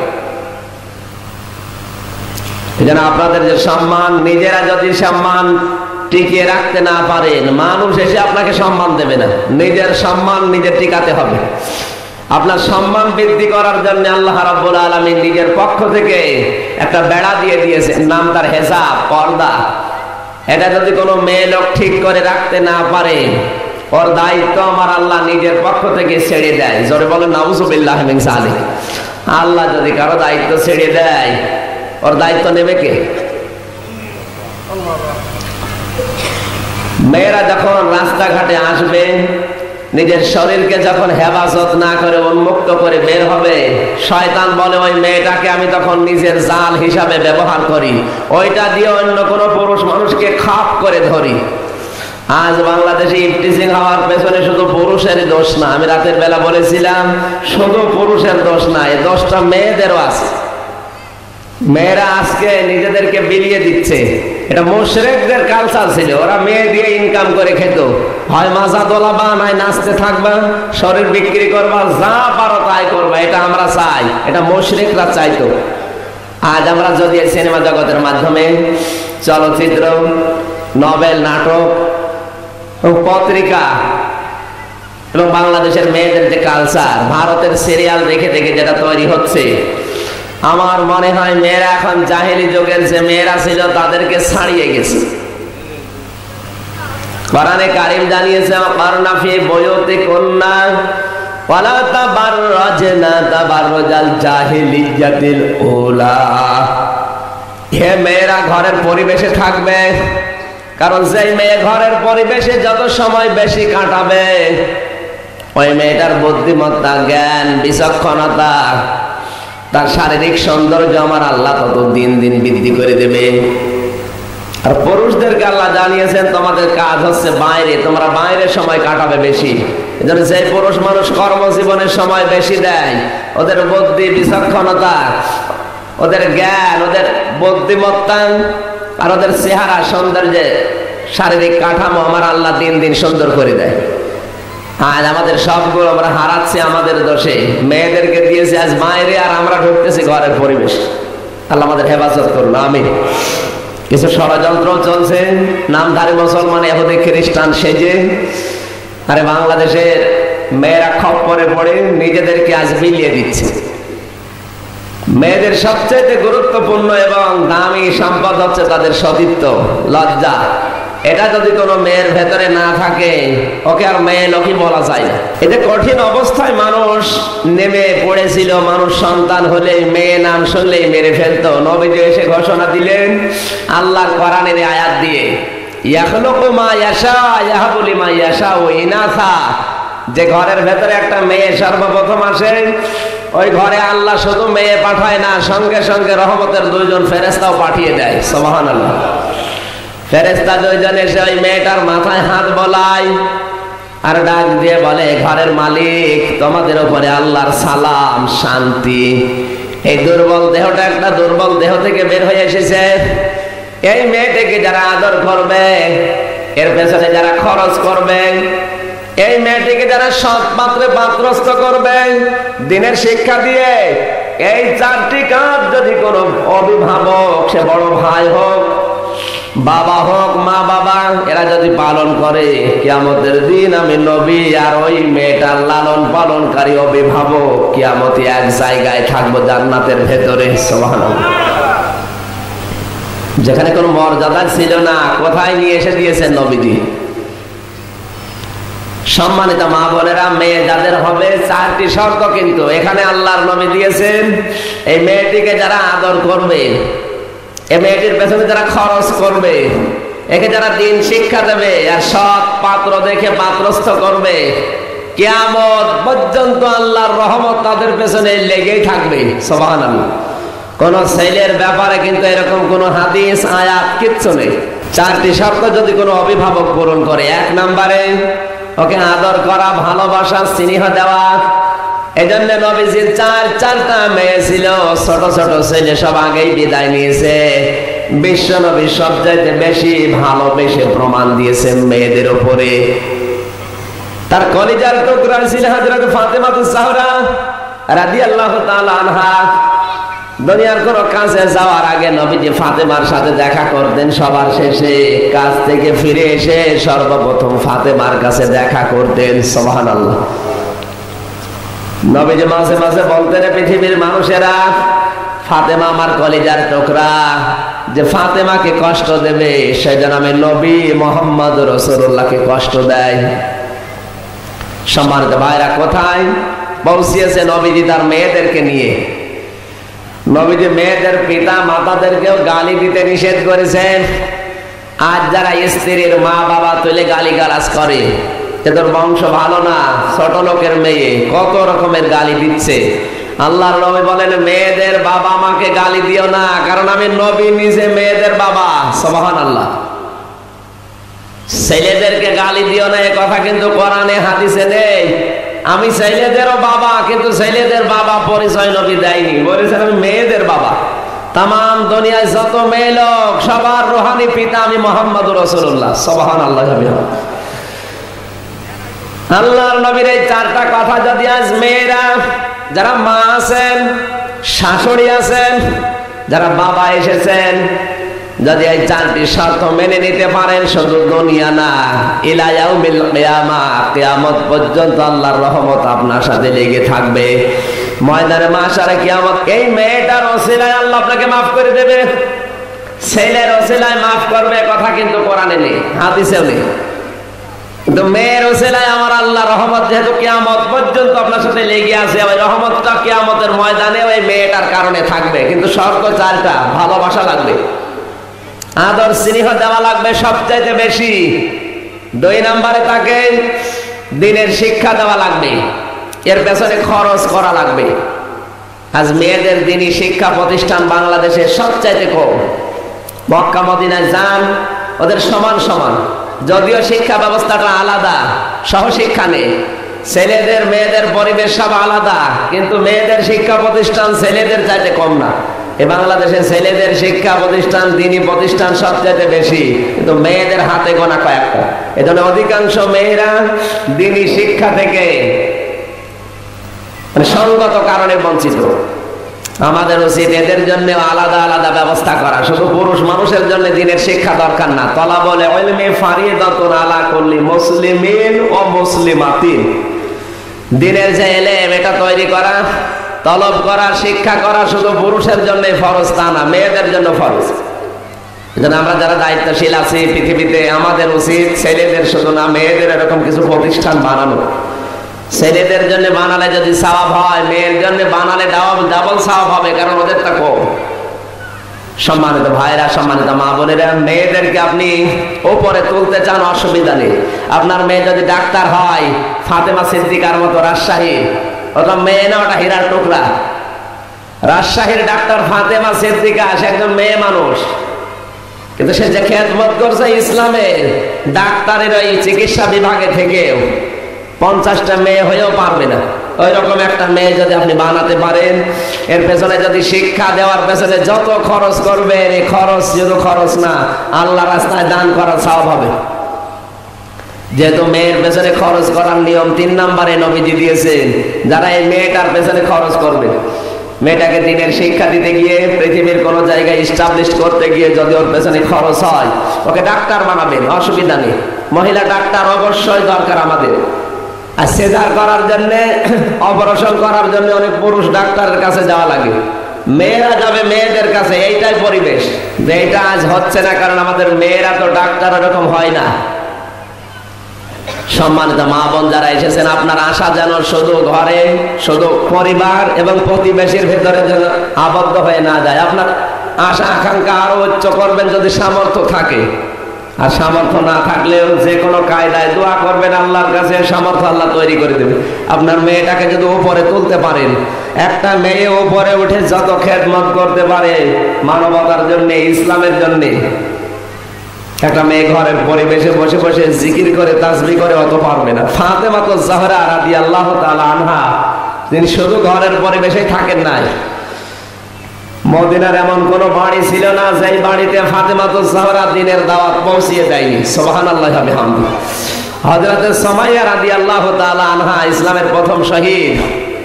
যেন আপনাদের যে সম্মান, নিজেরা যদি সম্মান টিকিয়ে রাখতে না পারেন, মানুষ এসে আপনাকে সম্মান দেবে না। নিজের সম্মান নিজে টিকাতে হবে। আপনার সম্মান বৃদ্ধি করার জন্য আল্লাহ রাব্বুল আলামিন নিজের পক্ষ থেকে একটা বেড়া দিয়ে দিয়েছেন, নাম তার হেজাব, পর্দা। এটা যদি কোনো মেয়ে লোক ঠিক করে রাখতে না পারে, ওর দায়িত্ব আমার আল্লাহ নিজের পক্ষ থেকে ছেড়ে দেয়। জোরে বলেন নাউযুবিল্লাহি মিন যালিক। আল্লাহ যদি কারো দায়িত্ব ছেড়ে দেয়, ওর দায়িত্ব নেবে কে? মেয়েরা যখন রাস্তাঘাটে আসবে, নিজের শরীরকে যখন হেফাজত না করে উন্মুক্ত করে বের হবে, শয়তান বলে ওই মেয়েটাকে আমি তখন নিজের জাল হিসাবে ব্যবহার করি, ওইটা দিয়ে অন্য কোনো পুরুষ মানুষকে খাপ করে ধরি। আজ বাংলাদেশে ইফটিজিং হওয়ার পেছনে শুধু পুরুষের দোষ না, আমি রাতের বেলা বলেছিলাম শুধু পুরুষের দোষ না, এই দোষটা মেয়েদেরও আছে। মেয়েরা আজকে নিজেদেরকে বিলিয়ে দিচ্ছে, এটা মুশরিকদের কালচার ছিল। ওরা মেয়ে দিয়ে ইনকাম করে খেত, হয় মাজা দোলাবা, নয় নাচতে থাকবা, শরীর বিক্রি করবা, যা পারো তাই করবা। এটা আমরা চাই, এটা মুশরিকরা চাইতো। আজ আমরা যদি সিনেমা জগতের মাধ্যমে চলচ্চিত্র, নভেল, নাটক, পত্রিকা এবং বাংলাদেশের মেয়েদের যে কালচার, ভারতের সিরিয়াল দেখে দেখে যেটা তৈরি হচ্ছে, আমার মনে হয় মেয়েরা এখন জাহেলি যুগের যে মেয়েরা ছিল তাদেরকে ছাড়িয়ে গেছে। কোরআনে কারীম জানিয়েছে, ওয়াকারনা ফি বুয়ুতিকুন্না ওয়ালা তাবাররাজনা তাবাররুজাল জাহিলিয়াতিল উলা। হে মেয়েরা ঘরের পরিবেশে থাকবে, কারণ যে মেয়ে ঘরের পরিবেশে যত সময় বেশি কাটাবে, ওই মেয়েটার বুদ্ধিমত্তা, জ্ঞান, বিচক্ষণতা, তার শারীরিক সৌন্দর্য আমার আল্লাহ তত দিন দিন বৃদ্ধি করে দেবে। আর পুরুষদেরকে আল্লাহ জানিয়েছেন তোমাদের কাজ হচ্ছে বাইরে, তোমরা বাইরে সময় কাটাবে বেশি। এজন্য যে পুরুষ মানুষ কর্মজীবনের সময় বেশি দেয়, ওদের বুদ্ধি, বিচক্ষণতা, ওদের জ্ঞান, ওদের বুদ্ধিমত্তা আর ওদের চেহারা, সৌন্দর্যে, শারীরিক কাঠামো আমার আল্লাহ দিন দিন সুন্দর করে দেয়। আজ আমাদের সবগুলো আমরা হারাচ্ছি আমাদের দোষে। মেয়েদেরকে দিয়েছি আজ বাইরে, আর আমরা ঢুকতেছি ঘরের পরিবেশ। আল্লাহ আমাদের হেফাজত করুন, আমিন। কিছু ষড়যন্ত্র চলছে, নামধারী মুসলমান, ইহুদি, খ্রিস্টান সেজে আরে বাংলাদেশের মেয়েরা খপ্পরে পড়ে নিজেদেরকে আজ বিলিয়ে দিচ্ছে। মেয়েদের সবচেয়ে গুরুত্বপূর্ণ এবং দামি সম্পদ হচ্ছে তাদের সতীত্ব, লজ্জা। এটা যদি কোনো মেয়ের ভেতরে না থাকে, ওকে আর মেয়ে লোকই বলা যায় না। এতে কঠিন অবস্থায় মানুষ নেমে পড়েছিল, মানুষ সন্তান হলে মেয়ে নাম শুনলেই মেরে ফেলতো। নবীজি এসে ঘোষণা দিলেন আল্লাহর কোরআনের আয়াত দিয়ে, ইয়াখলুকু মা ইয়াশা ইয়াহাবু লিমান ইয়াশাউ ইনাসা। যে ঘরের ভেতরে একটা মেয়ে সর্বপ্রথম আসে, ওই ঘরে আল্লাহ শুধু মেয়ে পাঠায় না, সঙ্গে সঙ্গে রহমতের দুইজন ফেরেশতাও পাঠিয়ে দেয়। সুবহানাল্লাহ। ফেরেশতা দুইজন এসে ওই মেয়েটার মাথায় হাত বোলায় আর ডাক দিয়ে বলে, ঘরের মালিক, তোমাদের উপরে আল্লাহর সালাম, শান্তি। এই দুর্বল দেহটা একটা দুর্বল দেহ থেকে বের হয়ে এসেছে। এই মেয়েটাকে যারা আদর করবে, এর পেছনে যারা খরচ করবে, এই মেয়েটিকে যারা সৎ পাত্রে পাত্রস্থ করবে, দিনের শিক্ষা দিয়ে, এই চারটি কাজ যদি কোনো অভিভাবক, সে বড় ভাই হোক, বাবা হোক, মা বাবা, এরা যদি পালন করে, কিয়ামতের দিন আমি নবী আর ওই মেয়েটার লালন পালনকারী অভিভাবক কিয়ামতে এক জায়গায় থাকবো, জান্নাতের ভেতরে। সুবহানাল্লাহ। যেখানে কোনো মর্যাদা ছিল না, কোথায় নিয়ে এসে দিয়েছেন নবীজি। সম্মানিত মা বোনেরা, মেয়ে যাদের হবে, চারটি শর্ত কিন্তু এখানে আল্লাহর নবী দিয়েছেন। এই মেয়েটিকে যারা আদর করবে, এই মেয়েটির পেছনে যারা খরচ করবে, একে যারা দিন শিক্ষা দেবে আর সৎ পাত্র দেখে পাত্রস্থ করবে, কিয়ামত পর্যন্ত আল্লাহর রহমত তাদের পেছনে লেগেই থাকবে। সুবহানাল্লাহ। কোন ছেলের ব্যাপারে কিন্তু এরকম কোন হাদিস, আয়াত কিচ্ছু নেই। চারটি শর্ত যদি কোনো অভিভাবক পূরণ করে, এক নম্বরে ওকে আদর করা, ভালোবাসা, স্নেহ দেওয়া। এজন্য নবীজির চারটা মেয়ে ছিল, ছোট ছোট ছেলে সব আগেই বিদায় নিয়েছে। বিশ্ব নবী সবচাইতে বেশি ভালোবেসে প্রমাণ দিয়েছেন মেয়েদের উপরে। তার কলিজার টুকরা ছিল হযরত ফাতেমাতুজ জাহরা রাদিয়াল্লাহু তাআলা আনহা। দুনিয়ার কোন কাজে যাওয়ার আগে নবীজি ফাতেমার সাথে দেখা করতেন, সবার শেষে কাজ থেকে ফিরে এসে সর্বপ্রথম ফাতেমার কাছে দেখা করতেন। সুবহানাল্লাহ। নবীজি মাঝে মাঝে বলতেন, পৃথিবীর মানুষেরা, ফাতেমা আমার কলিজার টুকরা, যে ফাতেমাকে কষ্ট দেবে সে যেন আমি নবী মুহাম্মদ রাসূলুল্লাহকে কষ্ট দেয়। সম্মানিত ভাইরা, কোথায় পৌঁছিয়েছে নবীজি তার মেয়েদেরকে নিয়ে। নবীজি মেয়েদের পিতা মাতাদেরকেও গালি দিতে নিষেধ করেছেন। আজ যারা স্ত্রীর মা বাবা তুলে গালিগালাজ করে, এদের বংশ ভালো না, ছোট লোকের মেয়ে, কত রকমের গালি দিচ্ছে। আল্লাহর নবী বলেন, মেয়েদের বাবা মাকে গালি দিও না, কারণ আমি নবী নিজে মেয়েদের বাবা। সুবহানাল্লাহ। ছেলেদেরকে গালি দিও না, এ কথা কিন্তু কোরআনে হাদিসে নেই। আমি ছেলেদেরও বাবা, কিন্তু ছেলেদের বাবা পরিচয় নবী দেয়নি, বলেছেন আমি মেয়েদের বাবা। তাম দুনিয়ায় যত মেয়ে লোক সবার রুহানি পিতা আমি মুহাম্মদুর রাসূলুল্লাহ। সুবহানাল্লাহ। আল্লাহর নবীর এই চারটা কথা যদি আজ মেয়েরা, যারা মা আছেন, শাশুড়ি আছেন, যারা বাবা এসেছেন, যদি এই চারটি শর্ত মেনে নিতে পারেন, শুধু দুনিয়া না, ইলা ইয়াউমিল কিয়ামা, কিয়ামত পর্যন্ত আল্লাহর রহমত আপনার সাথে লেগে থাকবে। ময়দানে মাশারে কিয়ামত এই মেয়েটার ওসিলায় আল্লাহ আপনাকে মাফ করে দেবে, ছেলের ওসিলায় মাফ করবে, কথা কিন্তু কোরআনে নেই, হাদিসেও নেই। কিন্তু মেয়ের ওসিলায় আমার আল্লাহ রহমত যেহেতু কিয়ামত পর্যন্ত আপনার সাথে লেগে আছে, ওই রহমতটা কিয়ামতের ময়দানে ওই মেয়েটার কারণে থাকবে। কিন্তু শর্ত চারটা: ভালোবাসা লাগবে, আদর স্নেহ দেওয়া লাগবে সবচাইতে বেশি, 2 নম্বরে তাকে দিনের শিক্ষা দেওয়া লাগবে, এর পেছনে খরচ করা লাগবে। আজ মেয়েদের দিনী শিক্ষা প্রতিষ্ঠান বাংলাদেশে সবচাইতে কম। মক্কা মদিনায় যান, ওদের সমান সমান, যদিও শিক্ষা ব্যবস্থাটা আলাদা, সহশিক্ষা নেই, ছেলেদের মেয়েদের পরিবেশ সব আলাদা, কিন্তু মেয়েদের শিক্ষা প্রতিষ্ঠান ছেলেদের চাইতে কম না। এই বাংলাদেশে ছেলেদের শিক্ষা প্রতিষ্ঠান, দিনী প্রতিষ্ঠান সবচাইতে বেশি, কিন্তু মেয়েদের হাতে গোনা কয়েকটা। এজন্য অধিকাংশ মেয়েরা দিনী শিক্ষা থেকে সঙ্গত কারণে বঞ্চিত। আমাদের উচিত এদের জন্য আলাদা আলাদা ব্যবস্থা করা। শুধু পুরুষ মানুষের জন্য দিনের শিক্ষা দরকার না, তলাবুল ইলমি ফারিদাতুন আলা কুল্লি মুসলিমিন ওয়া মুসলিমাতিন। দিনের যে ইলম, এটা তৈরি করা, তলব করা, শিক্ষা করা শুধু পুরুষের জন্য ফরজ তা না, মেয়েদের জন্য ফরজ। এজন্য আমরা যারা দায়িত্বশীল আছি পৃথিবীতে, আমাদের উচিত ছেলেদের শুধু না, মেয়েদের এরকম কিছু প্রতিষ্ঠান বানানো। ছেলেদের জন্য বানালে যদি সওয়াব হয়, মেয়ের জন্য বানালে ডাবল সওয়াব হবে, কারণ ওদেরটা কম। সম্মানিত ভাইরা, সম্মানিত মা বোনেরা, মেয়েদেরকে আপনি উপরে তুলতে চান, অসুবিধা নেই। আপনার মেয়ে যদি ডাক্তার হয়, ফাতেমা সিদ্দিকার মতো রাজশাহী, ওটা মেয়ে না, ওটা হীরার টুকরা। রাজশাহীর ডাক্তার ফাতেমা সিদ্দিকা, সে একজন মেয়ে মানুষ, কিন্তু সে যে খেদমত করছে ইসলামের, ডাক্তারের ওই চিকিৎসা বিভাগে থেকেও 50টা মেয়ে হয়েও পারবে না। ওই রকম একটা মেয়ে যদি আপনি বানাতে পারেন, এর পেছনে যদি শিক্ষা দেওয়ার পেছনে যত খরচ করবেন, এই খরচ শুধু খরচ না, আল্লাহ রাস্তায় দান করার সওয়াব হবে। যেহেতু মেয়ের পেছনে খরচ করার নিয়ম 3 নম্বরে নবীজি দিয়েছেন, যারা এই মেয়েটার পেছনে খরচ করবে, মেয়েটাকে দিনের শিক্ষা দিতে গিয়ে, পৃথিবীর কোন জায়গায় ইস্টাবলিশ করতে গিয়ে যদি ওর পেছনে খরচ হয়, ওকে ডাক্তার বানাবেন, অসুবিধা নেই। মহিলা ডাক্তার অবশ্যই দরকার আমাদের। আর সিজার করার জন্য, অপারেশন করার জন্য অনেক পুরুষ ডাক্তারের কাছে যাওয়া লাগে, মেয়েরা যাবে মেয়েদের কাছে। এইটাই পরিবেশ, যে এইটা আজ হচ্ছে না, কারণ আমাদের মেয়েরা তো ডাক্তার এরকম হয় না। সম্মানিত মা বোন যারা এসেছেন, আপনার আশা যেন শুধু ঘরে, শুধু পরিবার এবং প্রতিবেশীর ভেতরে যেন আবদ্ধ হয়ে না যায়। আপনার আশা আকাঙ্ক্ষা আরো উচ্চ করবেন যদি সামর্থ্য থাকে, আর সামর্থ্য না থাকলেও যে কোনো কায়দায় দোয়া করবেন আল্লাহর কাছে, সামর্থ্য আল্লাহ তৈরি করে দেবে। আপনার মেয়েটাকে যদি উপরে তুলতে পারেন, একটা মেয়ে উপরে উঠে যত খেদমত করতে পারে মানবতার জন্য, ইসলামের জন্য, একটা মেয়ে ঘরের পরিবেশে বসে বসে জিকির করে, তাসবিহ করে অত পারবে না। ফাতেমা জাহরা রাদিয়াল্লাহু তাআলা আনহা, তিনি শুধু ঘরের পরিবেশে থাকেন নাই। মদিনার এমন কোন বাড়ি ছিল না যেই বাড়িতে ফাতেমা জাহরা দ্বীনের দাওয়াত পৌঁছিয়ে দেয়নি। সুবহানাল্লাহি ওয়া বিহামদিহি। হযরত সুমাইয়া রাদিয়াল্লাহু তাআলা আনহা, ইসলামের প্রথম শহীদ,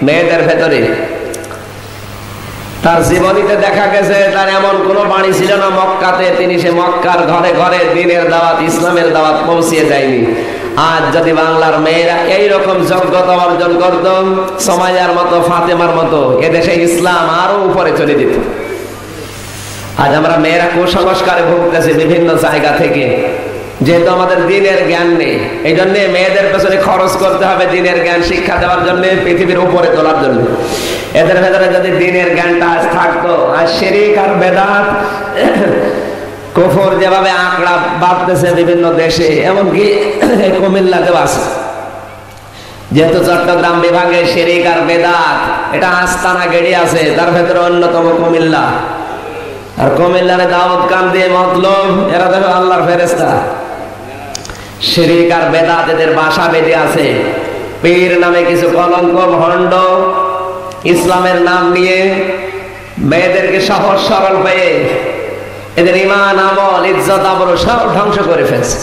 মেয়েদের ভেতরে তার জীবনীতে দেখা গেছে তার এমন কোন বাড়ি ছিল না মক্কাতে, তিনি সে মক্কার ঘরে ঘরে দ্বীনের দাওয়াত, ইসলামের দাওয়াত পৌঁছিয়ে দেয়নি। আজ যদি বাংলার মেয়েরা এইরকম যোগ্যতা অর্জন করত, সুমাইয়ার মতো, ফাতেমার মতো, এদেশে ইসলাম আরো উপরে চলে যেত। আজ আমরা মেয়েরা কুসংস্কারে ভুগতেছি বিভিন্ন জায়গা থেকে, যেহেতু আমাদের দ্বীনের জ্ঞান নেই। এই জন্য মেয়েদের পেছনে খরচ করতে হবে দ্বীনের জ্ঞান শিক্ষা দেওয়ার জন্য, পৃথিবীর উপরে তোলার জন্য। এদের ভেতরে যদি দ্বীনের জ্ঞানটা আজ থাকতো, আর শিরক আর বেদাত, কুফর যেভাবে আঁকড়া বাঁধতেছে বিভিন্ন দেশে, এমনকি কুমিল্লাতেও আছে। যেহেতু চট্টগ্রাম বিভাগে শিরক আর বেদাত এটা আস্তানা গেড়ে আছে, তার ভেতরে অন্যতম কুমিল্লা। আর কুমিল্লারে দাওয়াত কান দিয়ে মতলব, এরা দেখো আল্লাহর ফেরেশতা। শিরক আর বেদাত এদের বাসা বেঁধে আছে। পীর নামে কিছু কলঙ্ক ভণ্ড ইসলামের নাম নিয়ে মেয়েদেরকে সহজ সরল পেয়ে এদের ঈমান আমল ইজ্জত আবরু সব ধ্বংস করে ফেলছে।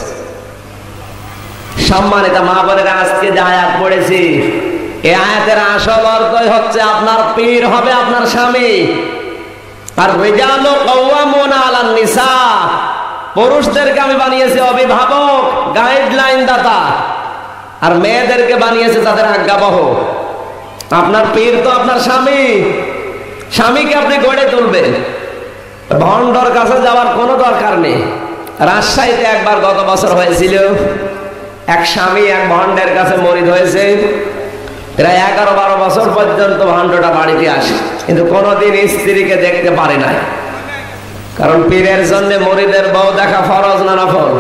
সম্মানিত মা বোনেরা, আজকে যে আয়াত পড়েছি, এই আয়াতের আসল অর্থই হচ্ছে আপনার পীর হবে আপনার স্বামী। আর রিজালু কাওয়ামুনা আলান নিসা, পুরুষদেরকে আমি বানিয়েছি অভিভাবক, গাইডলাইন দাতা, আর মেয়েদেরকে বানিয়েছে তাদের আজ্ঞাবহ। আপনার পীর তো আপনার স্বামী, স্বামীকে আপনি গড়ে তুলবেন। ভণ্ডর কাছে যাওয়ার কোনো দরকার নেই। রাজশাহীতে একবার গত বছর হয়েছিল, এক স্বামী এক ভণ্ডের কাছে মরিদ হয়েছে। প্রায় 11-12 বছর পর্যন্ত ভণ্ডটা বাড়িতে আসে, কিন্তু কোনোদিন স্ত্রীকে দেখতে পারে না। কারণ পীরের জন্য মরিদের বউ দেখা ফরজ না নফল?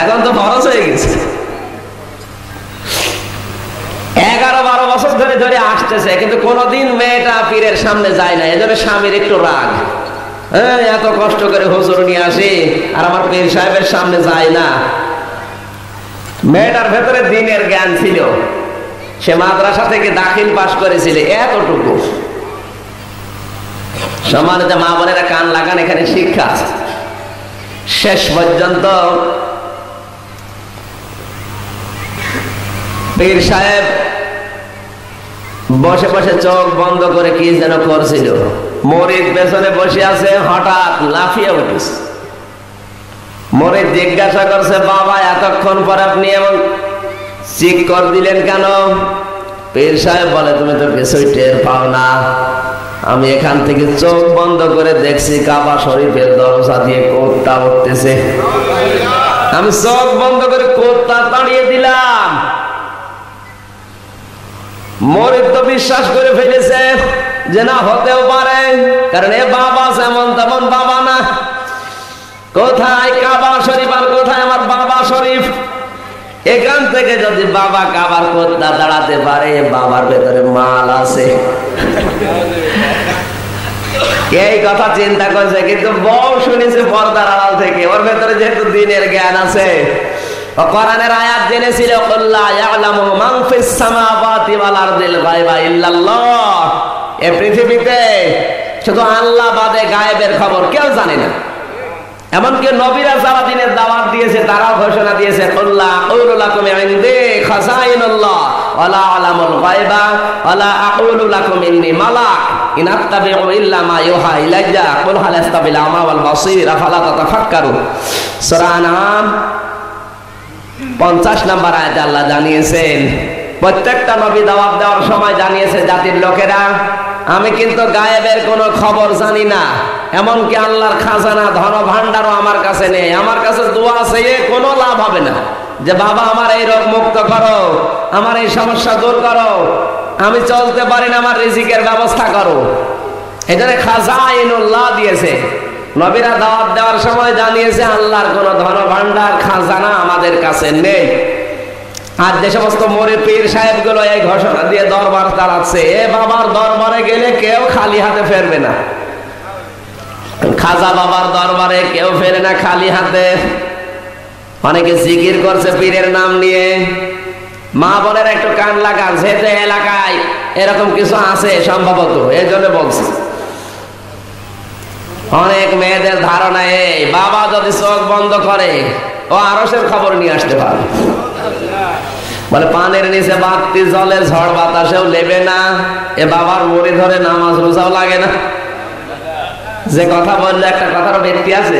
এখন তো ফরজ হয়ে গেছে। 11-12 বছর ধরে ধরে আসতেছে, কিন্তু কোনোদিন মেয়েটা পীরের সামনে যায় না। এজন্য স্বামীর একটু রাগ, এত কষ্ট করে হুজুর নিয়ে আসি আর আমার পীর সাহেবের সামনে যায় না। মেয়েটার ভেতরে দ্বীনের জ্ঞান ছিল, সে মাদ্রাসা থেকে দাখিল পাশ করেছিল, এতটুকু। সম্মানিত মা বোনেরা কান লাগান, এখানে শিক্ষা আছে। শেষ পর্যন্ত পীর সাহেব বসে বসে চোখ বন্ধ করে কি যেন করছিল। মরিদ পেছনে বসে আছে, হঠাৎ লাফিয়ে উঠেছে। মরিদ জিজ্ঞাসা করছে, বাবা এতক্ষণ পর আপনি এমন চিক কর দিলেন কেন? পীর সাহেব বলে, তুমি তো কিছুই টের পাও না। আমি এখান থেকে চোখ বন্ধ করে দেখছি কাবা শরীফের দরজা দিয়ে কোটটা উঠতেছে। আমি চোখ বন্ধ করে কোটটা তাড়িয়ে দিলাম। মরিদ তো বিশ্বাস করে ফেলেছে যে না, হতেও পারে, কারণ এ বাবা যেমন তেমন বাবা না। কোথায় কাবা শরীফ আর কোথায় আমার বাবা শরীফ? এখান থেকে যদি বাবা কাবার কোটটা দাঁড়াতে পারে, বাবার ভেতরে মাল আছে। এই কথা চিন্তা করছে, কিন্তু বউ শুনেছে পর্দার আড়াল থেকে। ওর ভেতরে যেহেতু দ্বীনের জ্ঞান আছে, কোরআনের আয়াত জেনেছিল, কুল্লা ইয়ালামু মান ফিস সামাওয়াতি ওয়াল আরদিল গায়বা ইল্লাল্লাহ। এই পৃথিবীতে শুধু আল্লাহ বাদে গায়েবের খবর কেউ জানে না। এমনকি নবীরা যারা দ্বীনের দাওয়াত দিয়েছে, তারাও ঘোষণা দিয়েছে, কুল্লা আকুলু লাকুম ইনদি খাযাইনুল্লাহ ওয়ালা আলামুল গায়বা ওয়ালা আকুলু লাকুম ইন্নী মালাক ইন আত্তাবিউ ইল্লা মা ইউহা ইলাইয়া কুল হাল ইস্তাবিল আমা ওয়াল বাসীর আফালা তাতাফাক্কারুন। সূরা আনআম 50 নম্বর আয়াতে আল্লাহ জানিয়েছেন, প্রত্যেকটা নবী দাওয়াত দেওয়ার সময় জানিয়েছে জাতির লোকেরা, আমি কিন্তু গায়েবের কোনো খবর জানি না। এমনকি আল্লাহর খাজানা ধন ভান্ডারও আমার কাছে নেই। আমার কাছে দোয়া চেয়ে কোনো লাভ হবে না যে বাবা আমার এই রোগ মুক্ত করো, আমার এই সমস্যা দূর করো, আমি চলতে পারি না, আমার রিজিকের ব্যবস্থা করো। এখানে খাজাইনুল্লাহ দিয়েছে। নবীরা দাওয়াত দেওয়ার সময় জানিয়েছে আল্লাহর কোন ধন ভান্ডার খাজানা আমাদের কাছে নেই। আর যে সমস্ত মরিদ পীর সাহেব গুলো এই ঘোষণা দিয়ে দরবার চালাচ্ছে, এ বাবার দরবারে গেলে কেউ খালি হাতে ফেরবে না। খাজা বাবার দরবারে কেউ ফেরে না খালি হাতে। অনেকে জিকির করছে পীরের নাম নিয়ে। মা বোনের একটু কান লাগান, যেহেতু এলাকায় এরকম কিছু আছে সম্ভবত, এই জন্য বলছি। অনেক মেয়েদের ধারণা এই বাবা যদি চোখ বন্ধ করে ও আরশের খবর নিয়ে আসতে পারে। বলে পানের নিচে বাতি জলে, ঝড় বাতাসেও লেবে না। এ বাবার মুড়ি ধরে নামাজ রোজাও লাগে না। যে কথা বললে একটা কথারও ব্যক্তি আছে,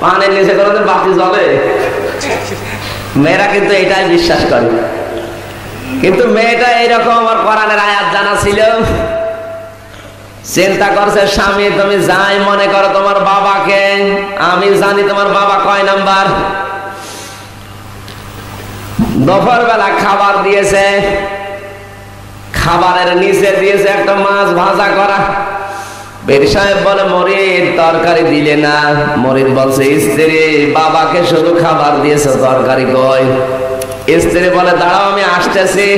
পানের নিচে কোনোদিন বাতি জ্বলে? মেয়েরা কিন্তু এটাই বিশ্বাস করে। কিন্তু মেয়েটা এইরকম আমার কোরআনের আয়াত জানা ছিল, চিন্তা করছে স্বামী তুমি যাই মনে করো তোমার বাবাকে, আমি জানি তোমার বাবা কয় নাম্বার। দুপুর বেলা খাবার দিয়েছে, খাবারের নিচে দিয়েছে একটা মাছ ভাজা করা। পীর সাহেব বলে মরিদ তরকারি দিলে না। মরিদ বলছে স্ত্রী বাবাকে শুধু খাবার দিয়েছে, তরকারি কই? স্ত্রী বলে দাঁড়াও আমি আসতেছি।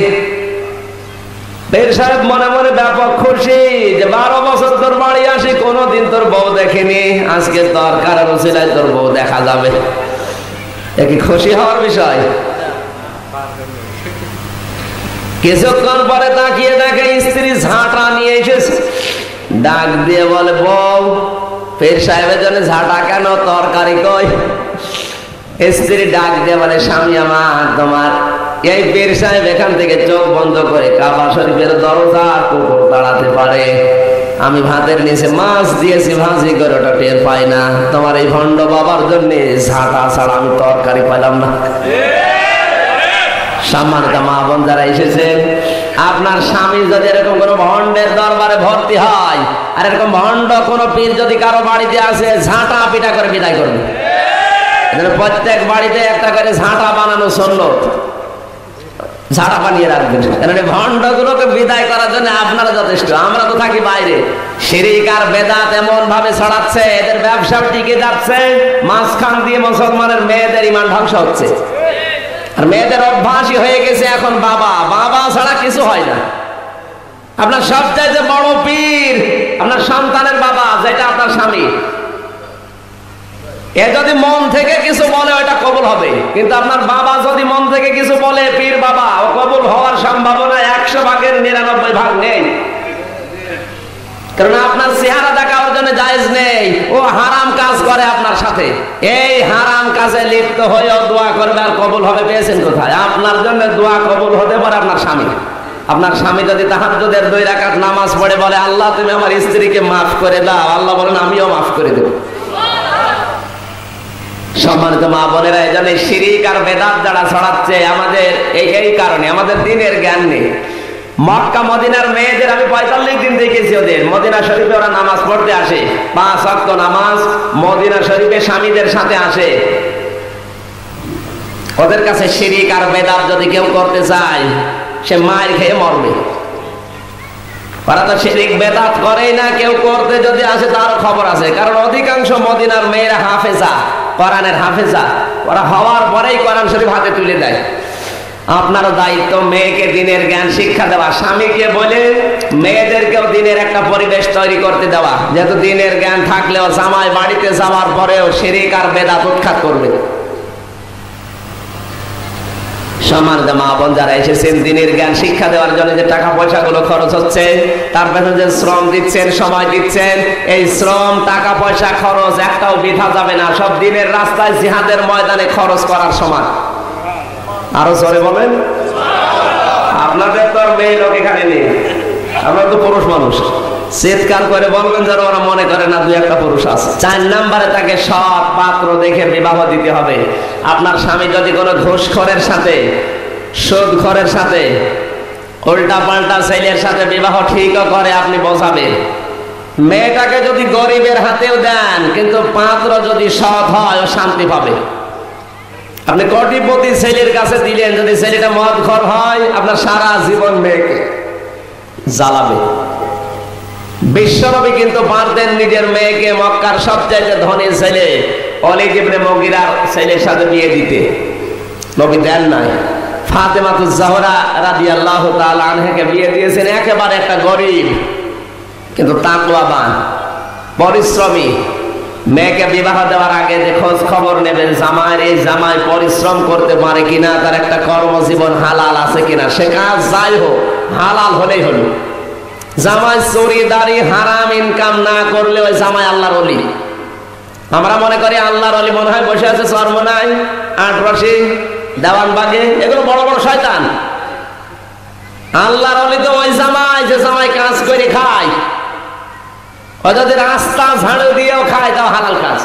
পীর সাহেব মনে মনে ব্যাপক খুশি যে 12 বছর তোর বাড়ি আসি নিশ্চয়ই কোনোদিন তোর বউ দেখেনি, আজকে দরকারের উসিলায় তোর বউ দেখা যাবে। এ কি খুশি হওয়ার বিষয়? কিছুক্ষণ পরে তাকিয়ে দেখে স্ত্রী ঝাঁটা নিয়ে এসেছে, ডাক দিয়ে বলে, বউ, পীর সাহেবের জন্য ঝাঁটা কেন, তরকারি কই? স্ত্রী ডাক দিয়ে বলে, স্বামী আমার, তোমার এই পীর সাহেব এখান থেকে চোখ বন্ধ করে কাবা শরীফের দরজা কুকুর তাড়াতে পারে, আমি ভাতের নিচে মাছ দিয়েছি ভাজি করে, ওটা টের পাই না। তোমার এই ভণ্ড বাবার জন্য ঝাঁটা ছাড়া আমি তরকারি পাইলাম না। সম্মানিত মা বোন যারা এসেছেন, আপনার স্বামী যদি এরকম কোন ভণ্ডের দরবারে ভর্তি হয়, আর এরকম ভণ্ড কোন পীর যদি কারো বাড়িতে আসে, ঝাঁটা পিটা করে বিদায় করবে। প্রত্যেক বাড়িতে একটা করে ঝাঁটা বানানো সুন্নত, ঝাঁটা বানিয়ে রাখবেন। কারণ ভণ্ড গুলোকে বিদায় করার জন্য আপনারা যথেষ্ট। আমরা তো থাকি বাইরে, শিরক আর বেদাত এমন ভাবে ছড়াচ্ছে, এদের ব্যবসা টিকে যাচ্ছে, মাঝখান দিয়ে মুসলমানের মেয়েদের ঈমান ধ্বংস হচ্ছে। আর মেয়েদের অভ্যাসই হয়ে গেছে এখন বাবা বাবা ছাড়া কিছু হয় না। আপনার সবচাইতে বড় পীর আপনার সন্তানের বাবা, যেটা আপনার স্বামী। এ যদি মন থেকে কিছু বলে ওটা কবুল হবে, কিন্তু আপনার বাবা যদি মন থেকে কিছু বলে, পীর বাবা, ও কবুল হওয়ার সম্ভাবনা 100 ভাগের 99 ভাগ নেই। কারণ আপনার চেহারা দেখা ওর জন্য জায়েজ নেই, ও হারাম কাজ করে আপনার সাথে। এই হারাম কাজে লিপ্ত হয়েও দোয়া করবে, আর কবুল হবে পেয়েছেন কোথায়? আপনার জন্য দোয়া কবুল হতে পারে আপনার স্বামী। আপনার স্বামী যদি তাহাজ্জুদের 2 রাকাত নামাজ পড়ে বলে, আল্লাহ তুমি আমার স্ত্রীকে মাফ করে দাও, আল্লাহ বলেন আমিও মাফ করে দেব। সম্মানিত মা বোনেরা, এই জন্য শিরক আর বেদাত যারা ছড়াচ্ছে, আমাদের এই কারণে আমাদের দ্বীনের জ্ঞান নেই। মক্কা মদিনার মেয়েদের আমি 45 দিন দেখেছি, ওদের মদিনা শরীফে ওরা নামাজ পড়তে আসে, 5 ওয়াক্ত নামাজ মদিনা শরীফে স্বামীদের সাথে আসে। ওদের কাছে শিরক আর বেদাত যদি কেউ করতে চায়, সে মার খেয়ে মরবে। ওরা তো শিরক বেদাত করেই না, কেউ করতে যদি আসে তারও খবর আছে। কারণ অধিকাংশ মদিনার মেয়েরা হাফেজা, কোরআনের হাফেজা। ওরা হওয়ার পরেই কোরআন শরীফ হাতে তুলে দেয়। আপনারও দায়িত্ব মেয়েকে দ্বীনের জ্ঞান শিক্ষা দেওয়া, স্বামীকে বলে মেয়েদেরকেও দ্বীনের একটা পরিবেশ তৈরি করতে দেওয়া, যেহেতু দ্বীনের জ্ঞান থাকলেও জামাই বাড়িতে যাওয়ার পরেও শিরক আর বেদাত উৎখাত করবে। সম্মানিত মা বোন যারা এসেছেন, দ্বীনের জ্ঞান শিক্ষা দেওয়ার জন্য যে টাকা পয়সা গুলো খরচ হচ্ছে, তার পেছনে যে শ্রম দিচ্ছেন, সময় দিচ্ছেন, এই শ্রম টাকা পয়সা খরচ একটাও বৃথা যাবে না। সব দ্বীনের রাস্তায় জিহাদের ময়দানে খরচ করার সমান। আরো জোরে বলেন। আপনাদের তো আর মেয়ে লোক এখানে নেই, আমরা তো পুরুষ মানুষ। চিৎকার করে বলবেন যেন ওরা মনে করে না 2-1টা পুরুষ আছে। 4 নম্বরে তাকে সৎ পাত্র দেখে বিবাহ দিতে হবে। আপনার স্বামী যদি কোনো ঘুষখোরের সাথে, সুদখোরের সাথে, উল্টা পাল্টা ছেলের সাথে বিবাহ ঠিকও করে, আপনি বোঝাবেন। মেয়েটাকে যদি গরিবের হাতেও দেন, কিন্তু পাত্র যদি সৎ হয়, ও শান্তি পাবে। আপনি কোটিপতি ছেলের কাছে দিলেন, যদি ছেলেটা মদখোর হয়, আপনার সারা জীবন মেয়েকে জ্বালাবে। বিশ্বনবী কিন্তু পারতেন নিজের মেয়েকে মক্কার সবচাইতে ধনী ছেলে ওলীদ ইবনে মুগীরার ছেলের সাথে বিয়ে দিতে, নবী দেন নাই। ফাতেমাতুজ জাহরা রাদিয়াল্লাহু তাআলা আনহাকে বিয়ে দিয়েছেন একেবারে একটা গরিব কিন্তু তাকওয়াবান পরিশ্রমী। মেয়েকে বিবাহ দেওয়ার আগে যে খোঁজ খবর নেবেন, জামাইয়ের এই জামাই পরিশ্রম করতে পারে কিনা, তার একটা কর্মজীবন হালাল আছে কিনা। সে কাজ যাই হোক হালাল হলেই হলো। জামাই চুরিদারি হারাম ইনকাম না করলে ওই জামাই আল্লাহর ওলি। আমরা মনে করি আল্লাহর ওলি মনে হয় বসে আছে চরমনাই, আটরশি, দেওয়ানবাগে, এগুলো বড় বড় শয়তান। আল্লাহর ওলি তো ওই জামাই যে জামাই কাজ করে খায়, ও যদি রাস্তা ঝাড়ু দিয়েও খায় তাও হালাল কাজ।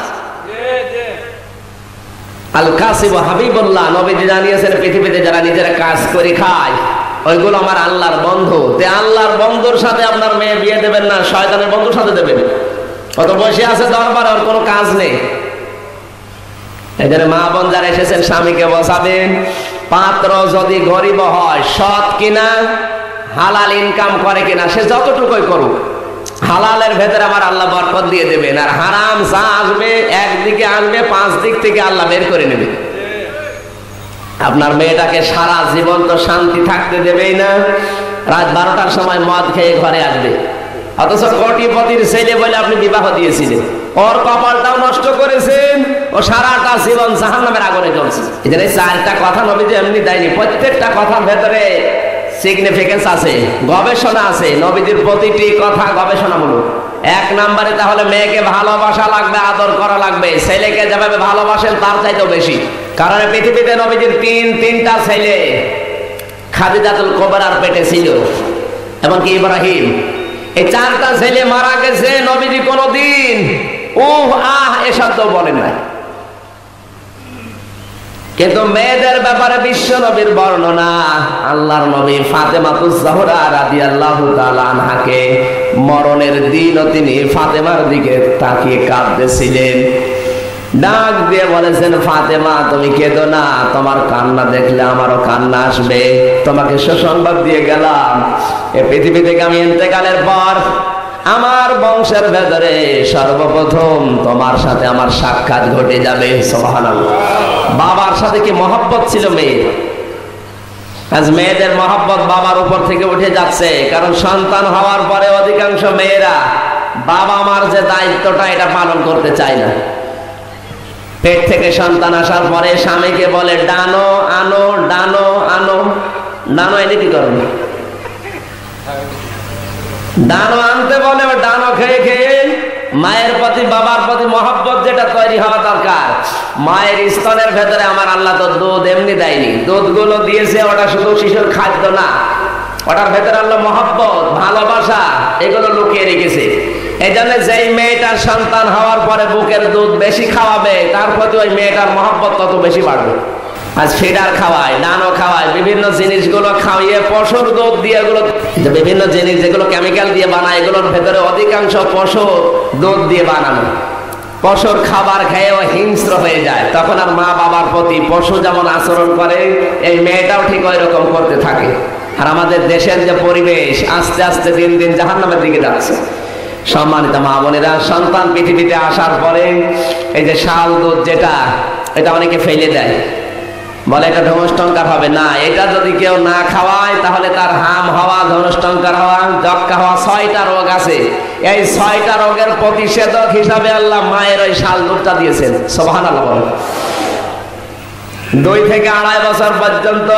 আল কাসিব হাবিবুল্লাহ নবীজি জানিয়েছেন, পৃথিবীতে যারা নিজেরা কাজ করে খায় ওইগুলো আমার আল্লাহর বন্ধু। তে আল্লাহর বন্ধুর সাথে আপনার মেয়ে বিয়ে দেবেন না, শয়তানের বন্ধুর সাথে দেবেন। কত বসে আছে দরবারে, ওর কোনো কাজ নেই। এদের মা বোন যারা এসেছেন, স্বামীকে বসাবেন। পাত্র যদি গরিব হয়, সৎ কিনা, হালাল ইনকাম করে কিনা, সে যতটুকুই করুক, হালালের ভেতরে আমার আল্লাহ বরকত দিয়ে দেবেন। আর হারাম যা আসবে একদিকে আসবে, 5 দিক থেকে আল্লাহ বের করে নেবে। আপনার মেয়েটাকে সারা জীবন তো শান্তি থাকতে দেবেই না। রাত 12টার সময় মদ খেয়ে ঘরে আসবে, অথচ কোটিপতির ছেলে বলে আপনি বিবাহ দিয়েছিলেন, ওর কপালটাও নষ্ট করেছেন, ও সারাটা জীবন জাহান্নামের আগুনে জ্বলছে। এখানে চারটা কথা নবীজি এমনি দেয়নি, প্রত্যেকটা কথার ভেতরে সিগনিফিকেন্স আছে, গবেষণা আছে। নবীজির প্রতিটি কথা গবেষণামূলক। এক নম্বরে তাহলে মেয়েকে ভালোবাসা লাগবে, আদর করা লাগবে। ছেলেকে যেভাবে ভালোবাসেন তার চাইতেও বেশি, কারণ পৃথিবীতে নবীজির তিনটা ছেলে খাদিজাতুল কুবরার পেটে ছিল, এমনকি ইব্রাহিম। এই চারটা ছেলে মারা গেছে, নবীজি কোনদিন উহ আহ এসব তো বলেন নাই। কিন্তু মেয়েদের ব্যাপারে বিশ্ব নবীর বর্ণনা, আল্লাহর নবী ফাতেমাতুজ জাহরা রাদিয়াল্লাহু তাআলা আনহাকে মরণের দিনও তিনি ফাতেমার দিকে তাকিয়ে কাঁদতেছিলেন। ডাক দিয়ে বলেছেন, ফাতেমা তুমি কেঁদো না, তোমার কান্না দেখলে আমারও কান্না আসবে। তোমাকে সুসংবাদ দিয়ে গেলাম, এ পৃথিবী থেকে আমি ইন্তেকালের পর আমার বংশের ভেতরে সর্বপ্রথম তোমার সাথে আমার সাক্ষাৎ ঘটে যাবে। সুবহানাল্লাহ। বাবার সাথে কি মহব্বত ছিল মেয়ের। আজ মেয়েদের মহব্বত বাবার উপর থেকে উঠে যাচ্ছে, কারণ সন্তান হওয়ার পরে অধিকাংশ মেয়েরা বাবা মার যে দায়িত্বটা এটা পালন করতে চায় না। পেট থেকে সন্তান আসার পরে স্বামীকে বলে ডানো আনো, ডানো আনো। ডানো এনে কি করবে? ডানো আনতে বলে, ডানো খেয়ে খেয়ে মায়ের প্রতি বাবার প্রতি মহব্বত যেটা তৈরি হওয়া দরকার। মায়ের স্তনের ভেতরে আমার আল্লাহ তো দুধ এমনি দেয়নি, দুধগুলো দিয়েছে ওটা শুধু শিশুর খাদ্য না, ওটার ভেতরে আল্লাহ মহব্বত, ভালোবাসা এগুলো লুকিয়ে রেখেছে। এই জন্য যেই মেয়েটার সন্তান হওয়ার পরে বুকের দুধ বেশি খাওয়াবে, তার প্রতি ওই মেয়েটার মহব্বত তত বেশি বাড়বে। আজ ফিডার খাওয়ায়, ডানো খাওয়ায়, বিভিন্ন জিনিসগুলো খাওয়িয়ে পশুর দুধ দিয়ে, এগুলো বিভিন্ন জিনিস যেগুলো কেমিক্যাল দিয়ে বানায়, এগুলোর ভেতরে অধিকাংশ পশু দুধ দিয়ে বানানো। পশুর খাবার খেয়েও হিংস্র হয়ে যায়, তখন আর মা বাবার প্রতি পশু যেমন আচরণ করে এই মেয়েটাও ঠিক ওই রকম করতে থাকে। আর আমাদের দেশের যে পরিবেশ আস্তে আস্তে দিন দিন জাহান্নামের দিকে যাচ্ছে। সম্মানিত মা বোনেরা, সন্তান পৃথিবীতে আসার পরে এই যে শাল দুধ যেটা, এটা অনেকে ফেলে দেয়, বলে এটা ধনুষ্টঙ্কার হবে না। এটা যদি কেউ না খাওয়ায় তাহলে তার হাম হওয়া, ধনুষ্টঙ্কার হওয়া, যক্কা হওয়া 6টা রোগ আছে। এই 6টা রোগের প্রতিষেধক হিসাবে আল্লাহ মায়ের ওই শাল দুধটা দিয়েছেন। সুবহানাল্লাহ বলেন। 2 থেকে 2.5 বছর পর্যন্ত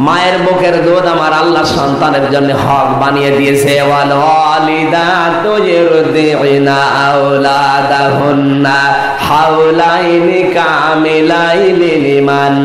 মায়ের বুকের দুধ আমার আল্লাহ সন্তানের জন্য হক বানিয়ে দিয়েছে। ওয়াল ওয়ালিদাতু ইরদি'না আওলাদাহুন্না হাওলাইনি কামিলাইনি লিমান